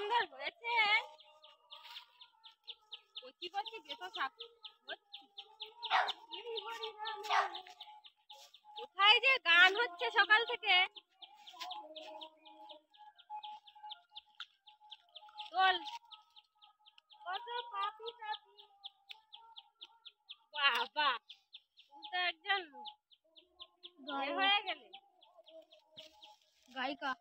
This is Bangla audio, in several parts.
সুন্দর হয়েছে। কচি কচি বেতো শাক কোথায় যে গান হচ্ছে সকাল থেকে। চল কত পাপি পাপি। বাবা তুমি তো একজন হয়ে গেলে গায়িকা।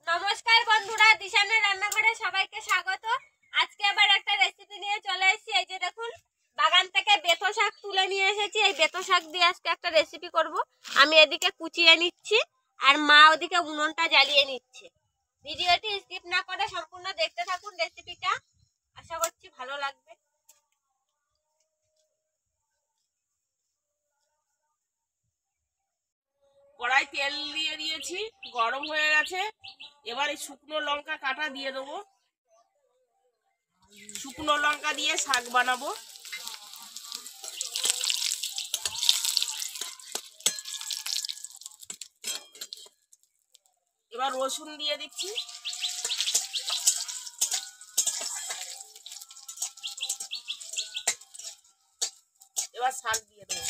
নমস্কার বন্ধুরা, দিশানের রান্নাঘরে সবাইকে স্বাগত। আজকে আবার একটা রেসিপি নিয়ে চলে এসেছি। এই যে দেখুন, বাগান থেকে বেতো শাক তুলে নিয়ে এসেছি। এই বেতো শাক দিয়ে আজকে একটা রেসিপি করব। আমি এদিকে কুচিয়ে নিচ্ছি আর মা ওদিকে উনুনটা জ্বালিয়ে নিচ্ছে। ভিডিওটি স্কিপ না করে সম্পূর্ণ দেখতে থাকুন রেসিপিটা, আশা করছি ভালো লাগবে। কড়াই তেল দিয়ে দিয়েছি, গরম হয়ে গেছে। এবার এই শুকনো লঙ্কা কাটা দিয়ে দেবো। শুকনো লঙ্কা দিয়ে শাক বানাবো। এবার রসুন দিয়ে দিচ্ছি। এবার শাক দিয়ে দেবো।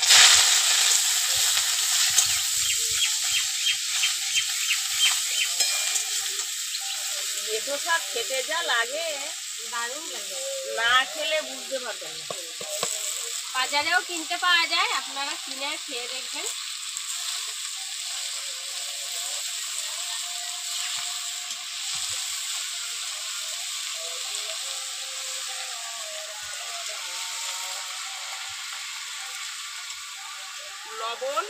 বেতো শাক খেতে যা লাগে, দারুণ লাগে, না খেলে বুঝতে পারবেন না। বাজারেও কিনতে পাওয়া যায়, আপনারা কিনে খেয়ে দেখবেন। লবণ,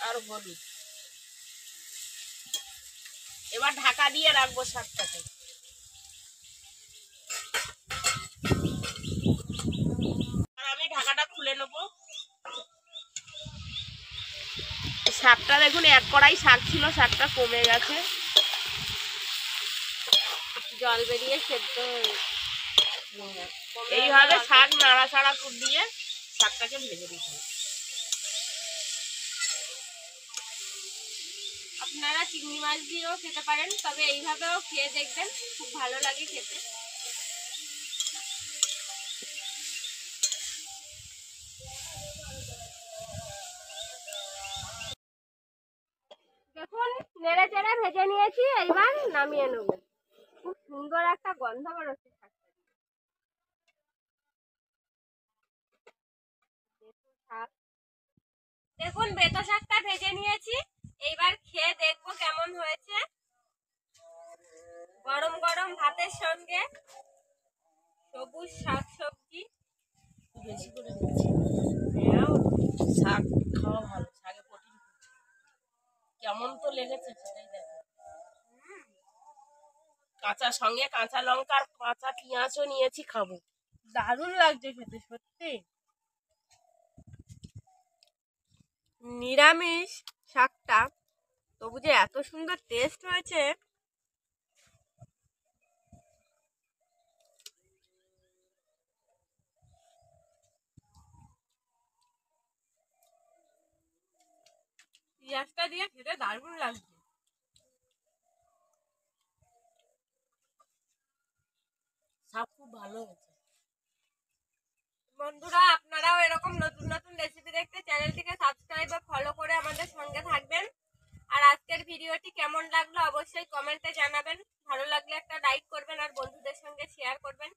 আর হলুদ। এবার ঢাকা দিয়ে রাখবো শাকটাকে। আর আমি ঢাকাটা খুলে নেবো। শাকটা দেখুন, এক কড়াই শাক ছিল, শাকটা কমে গেছে, জল বেরিয়ে সেদ্ধ। এইভাবে শাক নাড়াচাড়া দিয়ে শাকটাকে ভেজে দিতে হবে। আপনারা চিংড়ি মাছ দিয়েও খেতে পারেন, তবে এইভাবেও খেয়ে দেখবেন, খুব ভালো লাগে খেতে। দেখুন, নেড়ে চেড়ে ভেজে নিয়েছি, এইবার নামিয়ে নেব। খুব সুন্দর একটা গন্ধ বেরোচ্ছে শাকটা। দেখুন, বেতো শাকটা ভেজে নিয়েছি, এইবার খেয়ে দেখবো কেমন হয়েছে। গরম গরম ভাতের সঙ্গে সবুজ শাক সবজি বেশি করে দিচ্ছি। শাক খাওয়া ভালো, শাকে প্রোটিন। কেমন তো লেগেছে সেটাই দেখো। কাঁচা সঙ্গে কাঁচা লঙ্কা আর কাঁচা পেঁয়াজও নিয়েছি, খাবো। দারুণ লাগছে খেতে, সত্যি। নিরামিষ শাকটা তবু যে এত সুন্দর টেস্ট হয়েছে। পেঁয়াজটা দিয়ে খেতে দারুণ লাগছে। শাক খুব ভালো হয়েছে। বন্ধুরা, আপনারাও এরকম নতুন নতুন রেসিপি দেখতে চ্যানেলটিকে সাবস্ক্রাইব বা ফলো করে আমাদের সঙ্গে থাকবেন। আর আজকের ভিডিওটি কেমন লাগলো অবশ্যই কমেন্টে জানাবেন। ভালো লাগলে একটা লাইক করবেন আর বন্ধুদের সঙ্গে শেয়ার করবেন।